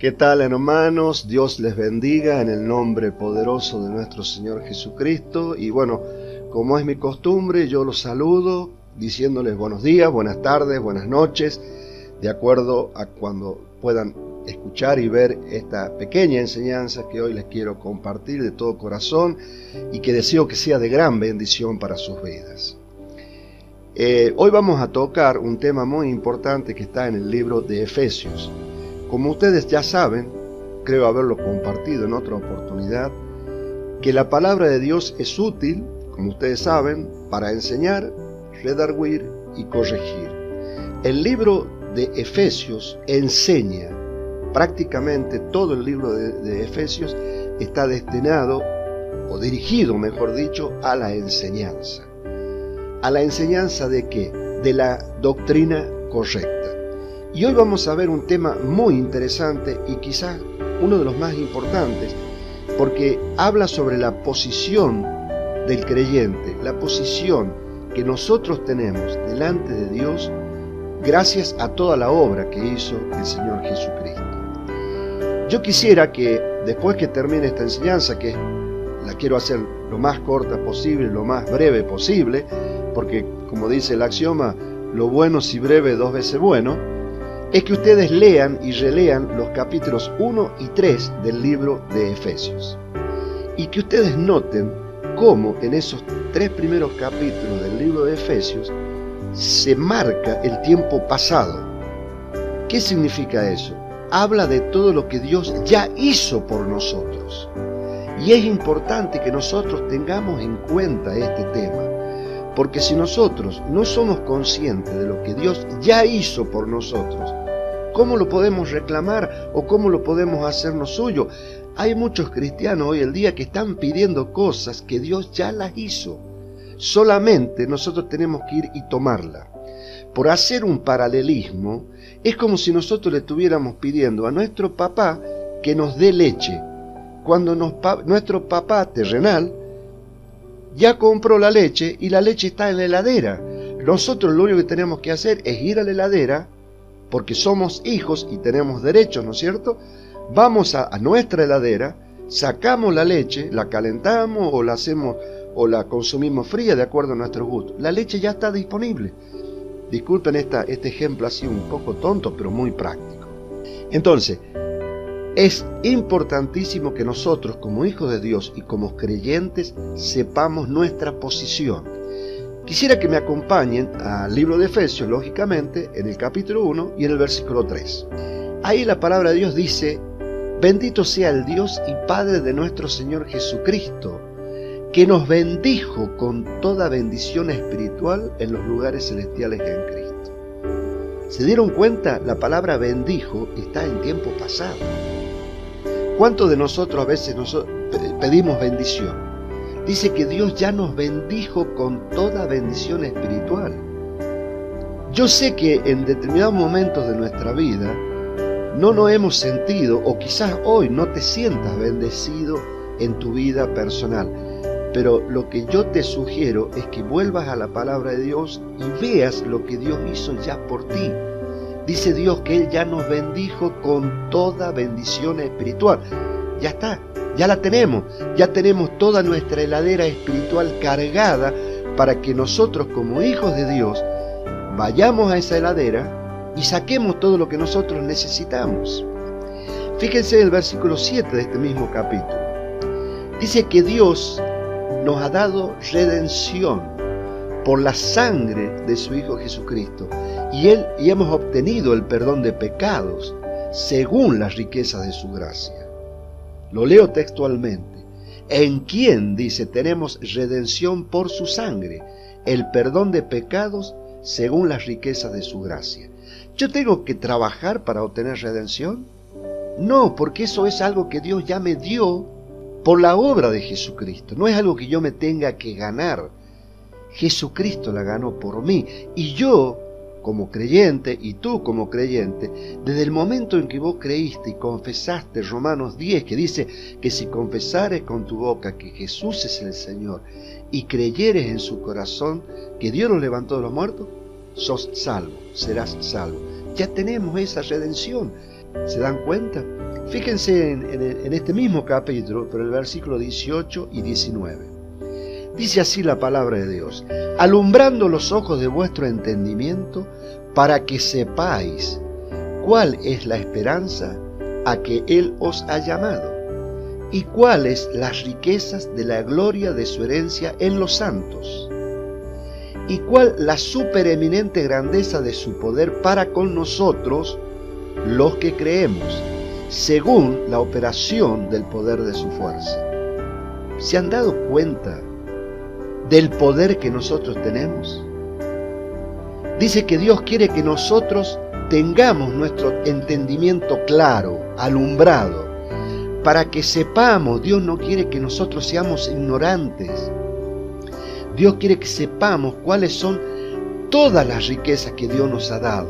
¿Qué tal, hermanos? Dios les bendiga en el nombre poderoso de nuestro Señor Jesucristo. Y bueno, como es mi costumbre, yo los saludo diciéndoles buenos días, buenas tardes, buenas noches, de acuerdo a cuando puedan escuchar y ver esta pequeña enseñanza que hoy les quiero compartir de todo corazón y que deseo que sea de gran bendición para sus vidas. Hoy vamos a tocar un tema muy importante que está en el libro de Efesios. Como ustedes ya saben, creo haberlo compartido en otra oportunidad, que la palabra de Dios es útil, como ustedes saben, para enseñar, redarguir y corregir. El libro de Efesios enseña, prácticamente todo el libro de Efesios está destinado, o dirigido, mejor dicho, a la enseñanza. ¿A la enseñanza de qué? De la doctrina correcta. Y hoy vamos a ver un tema muy interesante y quizás uno de los más importantes, porque habla sobre la posición del creyente, la posición que nosotros tenemos delante de Dios gracias a toda la obra que hizo el Señor Jesucristo. Yo quisiera que después que termine esta enseñanza, que la quiero hacer lo más corta posible, lo más breve posible, porque como dice el axioma, lo bueno si breve dos veces bueno, es que ustedes lean y relean los capítulos 1 y 3 del libro de Efesios. Y que ustedes noten cómo en esos 3 primeros capítulos del libro de Efesios se marca el tiempo pasado. ¿Qué significa eso? Habla de todo lo que Dios ya hizo por nosotros. Y es importante que nosotros tengamos en cuenta este tema. Porque si nosotros no somos conscientes de lo que Dios ya hizo por nosotros, ¿cómo lo podemos reclamar o cómo lo podemos hacernos suyo? Hay muchos cristianos hoy en día que están pidiendo cosas que Dios ya las hizo. Solamente nosotros tenemos que ir y tomarla. Por hacer un paralelismo, es como si nosotros le estuviéramos pidiendo a nuestro papá que nos dé leche, cuando nuestro papá terrenal ya compró la leche y la leche está en la heladera. Nosotros lo único que tenemos que hacer es ir a la heladera, porque somos hijos y tenemos derechos, ¿no es cierto? Vamos a nuestra heladera, sacamos la leche, la calentamos o la hacemos o la consumimos fría de acuerdo a nuestro gusto. La leche ya está disponible. Disculpen este ejemplo así un poco tonto, pero muy práctico. Entonces, es importantísimo que nosotros como hijos de Dios y como creyentes sepamos nuestra posición. Quisiera que me acompañen al libro de Efesios, lógicamente, en el capítulo 1 y en el versículo 3. Ahí la palabra de Dios dice: bendito sea el Dios y Padre de nuestro Señor Jesucristo, que nos bendijo con toda bendición espiritual en los lugares celestiales en Cristo. ¿Se dieron cuenta? La palabra bendijo está en tiempo pasado. ¿Cuántos de nosotros a veces pedimos bendición? Dice que Dios ya nos bendijo con toda bendición espiritual. Yo sé que en determinados momentos de nuestra vida no nos hemos sentido, o quizás hoy no te sientas bendecido en tu vida personal, pero lo que yo te sugiero es que vuelvas a la palabra de Dios y veas lo que Dios hizo ya por ti. Dice Dios que Él ya nos bendijo con toda bendición espiritual. Ya está, ya la tenemos. Ya tenemos toda nuestra heladera espiritual cargada para que nosotros como hijos de Dios vayamos a esa heladera y saquemos todo lo que nosotros necesitamos. Fíjense en el versículo 7 de este mismo capítulo. Dice que Dios nos ha dado redención por la sangre de su Hijo Jesucristo. Y hemos obtenido el perdón de pecados según las riquezas de su gracia. Lo leo textualmente. En quien, dice, tenemos redención por su sangre, el perdón de pecados según las riquezas de su gracia. ¿Yo tengo que trabajar para obtener redención? No, porque eso es algo que Dios ya me dio por la obra de Jesucristo. No es algo que yo me tenga que ganar. Jesucristo la ganó por mí. Y yo, como creyente, y tú como creyente, desde el momento en que vos creíste y confesaste Romanos 10, que dice que si confesares con tu boca que Jesús es el Señor y creyeres en su corazón que Dios lo levantó de los muertos, sos salvo, serás salvo. Ya tenemos esa redención. ¿Se dan cuenta? Fíjense en este mismo capítulo, pero el versículo 18 y 19. Dice así la palabra de Dios: alumbrando los ojos de vuestro entendimiento, para que sepáis cuál es la esperanza a que Él os ha llamado, y cuáles las riquezas de la gloria de su herencia en los santos, y cuál la supereminente grandeza de su poder para con nosotros, los que creemos, según la operación del poder de su fuerza. ¿Se han dado cuenta del poder que nosotros tenemos? Dice que Dios quiere que nosotros tengamos nuestro entendimiento claro, alumbrado, para que sepamos. Dios no quiere que nosotros seamos ignorantes. Dios quiere que sepamos cuáles son todas las riquezas que Dios nos ha dado.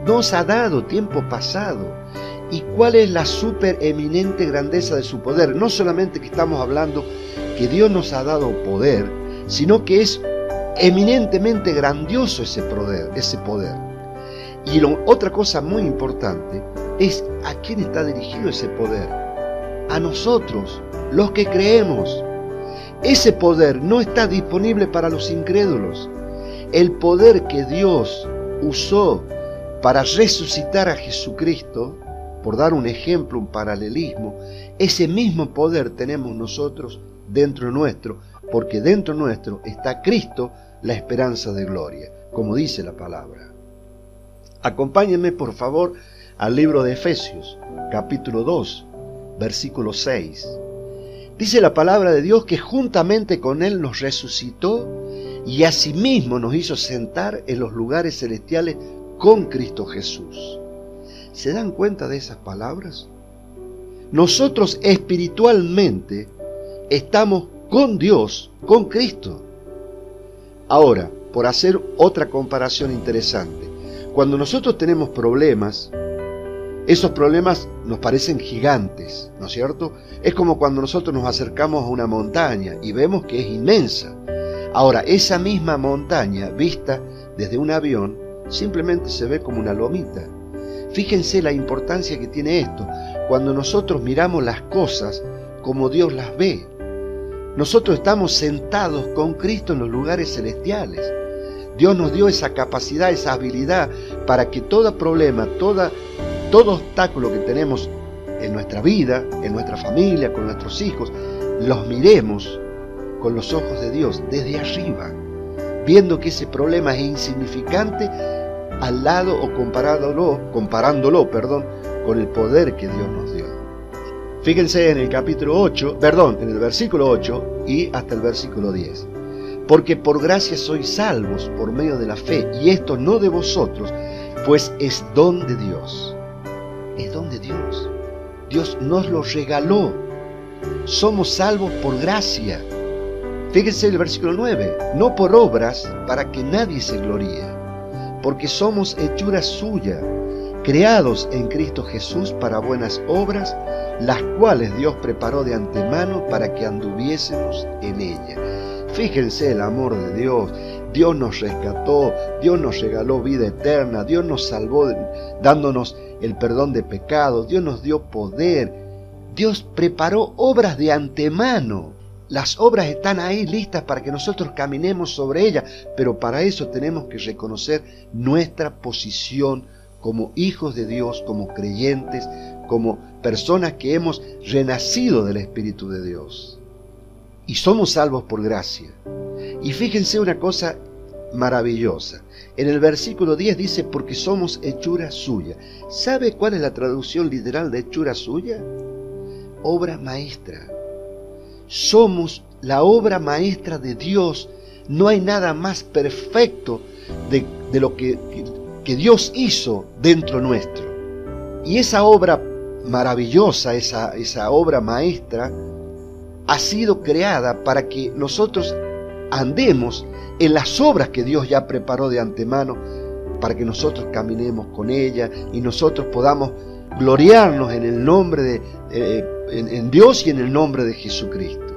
Nos ha dado tiempo pasado. Y cuál es la supereminente grandeza de su poder. No solamente que estamos hablando que Dios nos ha dado poder, sino que es eminentemente grandioso ese poder. Y otra cosa muy importante es a quién está dirigido ese poder. A nosotros, los que creemos. Ese poder no está disponible para los incrédulos. El poder que Dios usó para resucitar a Jesucristo, por dar un ejemplo, un paralelismo, ese mismo poder tenemos nosotros dentro nuestro, porque dentro nuestro está Cristo, la esperanza de gloria, como dice la palabra. Acompáñenme por favor al libro de Efesios, capítulo 2, versículo 6. Dice la palabra de Dios que juntamente con Él nos resucitó y asimismo nos hizo sentar en los lugares celestiales con Cristo Jesús. ¿Se dan cuenta de esas palabras? Nosotros espiritualmente estamos con Dios, con Cristo. Ahora, por hacer otra comparación interesante, cuando nosotros tenemos problemas, esos problemas nos parecen gigantes, ¿no es cierto? Es como cuando nosotros nos acercamos a una montaña y vemos que es inmensa. Ahora, esa misma montaña, vista desde un avión, simplemente se ve como una lomita. Fíjense la importancia que tiene esto. Cuando nosotros miramos las cosas como Dios las ve, nosotros estamos sentados con Cristo en los lugares celestiales. Dios nos dio esa capacidad, esa habilidad para que todo problema, todo obstáculo que tenemos en nuestra vida, en nuestra familia, con nuestros hijos, los miremos con los ojos de Dios desde arriba, viendo que ese problema es insignificante al lado o comparándolo, con el poder que Dios nos dio. Fíjense en el en el versículo 8 y hasta el versículo 10. Porque por gracia sois salvos por medio de la fe, y esto no de vosotros, pues es don de Dios. Es don de Dios. Dios nos lo regaló. Somos salvos por gracia. Fíjense el versículo 9. No por obras, para que nadie se gloríe, porque somos hechura suya, creados en Cristo Jesús para buenas obras, las cuales Dios preparó de antemano para que anduviésemos en ella. Fíjense el amor de Dios. Dios nos rescató, Dios nos regaló vida eterna, Dios nos salvó dándonos el perdón de pecados, Dios nos dio poder, Dios preparó obras de antemano. Las obras están ahí listas para que nosotros caminemos sobre ellas, pero para eso tenemos que reconocer nuestra posición como hijos de Dios, como creyentes, como personas que hemos renacido del Espíritu de Dios. Y somos salvos por gracia. Y fíjense una cosa maravillosa. En el versículo 10 dice, porque somos hechura suya. ¿Sabe cuál es la traducción literal de hechura suya? Obra maestra. Somos la obra maestra de Dios. No hay nada más perfecto de lo que Dios hizo dentro nuestro. Y esa obra maravillosa, esa obra maestra, ha sido creada para que nosotros andemos en las obras que Dios ya preparó de antemano, para que nosotros caminemos con ella y nosotros podamos gloriarnos en el nombre en Dios y en el nombre de Jesucristo.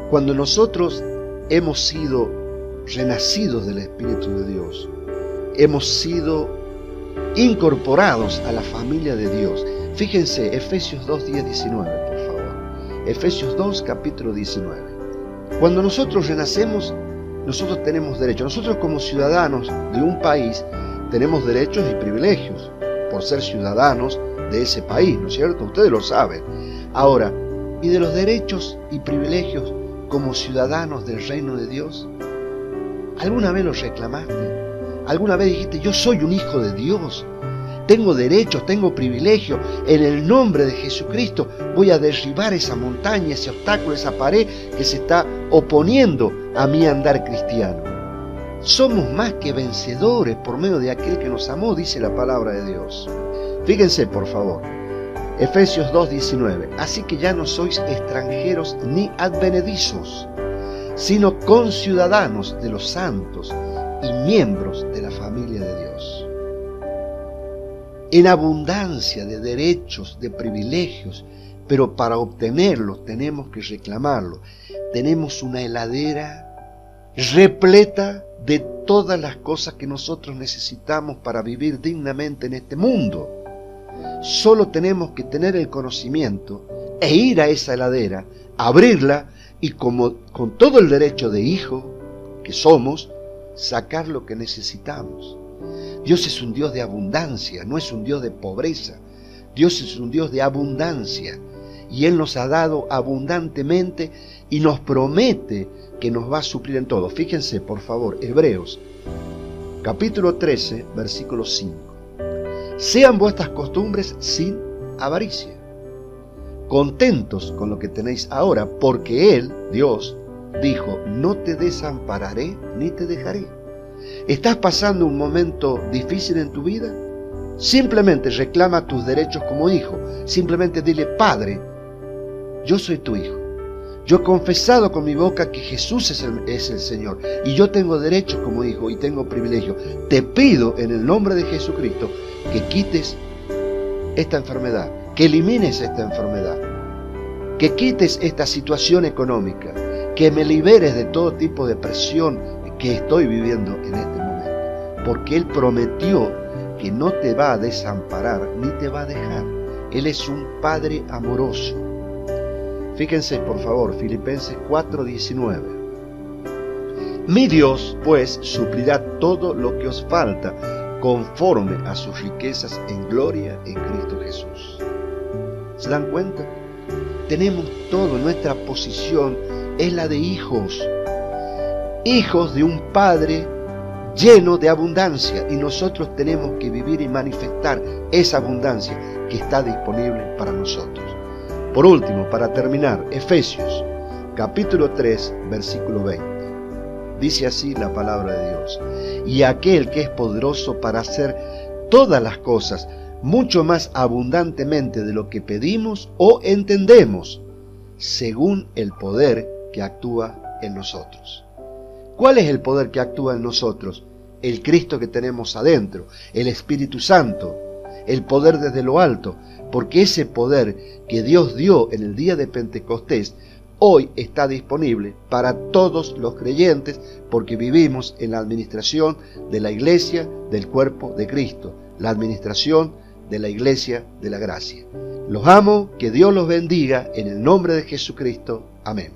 Cuando nosotros hemos sido renacidos del Espíritu de Dios, hemos sido incorporados a la familia de Dios. Fíjense, Efesios 2, 10, 19, por favor. Efesios 2, capítulo 19. Cuando nosotros renacemos, nosotros tenemos derechos. Nosotros como ciudadanos de un país tenemos derechos y privilegios por ser ciudadanos de ese país, ¿no es cierto? Ustedes lo saben. Ahora, ¿y de los derechos y privilegios como ciudadanos del reino de Dios? ¿Alguna vez los reclamaste? ¿Alguna vez dijiste, yo soy un hijo de Dios? Tengo derechos, tengo privilegios. En el nombre de Jesucristo voy a derribar esa montaña, ese obstáculo, esa pared que se está oponiendo a mi andar cristiano. Somos más que vencedores por medio de aquel que nos amó, dice la palabra de Dios. Fíjense, por favor, Efesios 2:19. Así que ya no sois extranjeros ni advenedizos, sino conciudadanos de los santos y miembros de la familia de Dios. En abundancia de derechos, de privilegios, pero para obtenerlos tenemos que reclamarlos. Tenemos una heladera repleta de todas las cosas que nosotros necesitamos para vivir dignamente en este mundo. Solo tenemos que tener el conocimiento e ir a esa heladera, abrirla y con todo el derecho de hijo que somos, sacar lo que necesitamos. Dios es un Dios de abundancia, no es un Dios de pobreza. Dios es un Dios de abundancia y Él nos ha dado abundantemente y nos promete que nos va a suplir en todo. Fíjense, por favor, Hebreos, capítulo 13, versículo 5. Sean vuestras costumbres sin avaricia, contentos con lo que tenéis ahora, porque Él, Dios, dijo, no te desampararé ni te dejaré. ¿Estás pasando un momento difícil en tu vida? Simplemente reclama tus derechos como hijo. Simplemente dile, Padre, yo soy tu hijo. Yo he confesado con mi boca que Jesús es el Señor y yo tengo derechos como hijo y tengo privilegios. Te pido en el nombre de Jesucristo que quites esta enfermedad, que elimines esta enfermedad, que quites esta situación económica, que me liberes de todo tipo de presión que estoy viviendo en este momento, porque Él prometió que no te va a desamparar ni te va a dejar. Él es un Padre amoroso. Fíjense, por favor, Filipenses 4:19. Mi Dios, pues, suplirá todo lo que os falta, conforme a sus riquezas en gloria en Cristo Jesús. ¿Se dan cuenta? Tenemos todo, nuestra posición es la de hijos. Hijos de un Padre lleno de abundancia, y nosotros tenemos que vivir y manifestar esa abundancia que está disponible para nosotros. Por último, para terminar, Efesios, capítulo 3, versículo 20. Dice así la palabra de Dios. Y aquel que es poderoso para hacer todas las cosas mucho más abundantemente de lo que pedimos o entendemos, según el poder que actúa en nosotros. ¿Cuál es el poder que actúa en nosotros? El Cristo que tenemos adentro, el Espíritu Santo, el poder desde lo alto, porque ese poder que Dios dio en el día de Pentecostés hoy está disponible para todos los creyentes, porque vivimos en la administración de la iglesia del cuerpo de Cristo, la administración de la iglesia de la gracia. Los amo, que Dios los bendiga en el nombre de Jesucristo. Amén.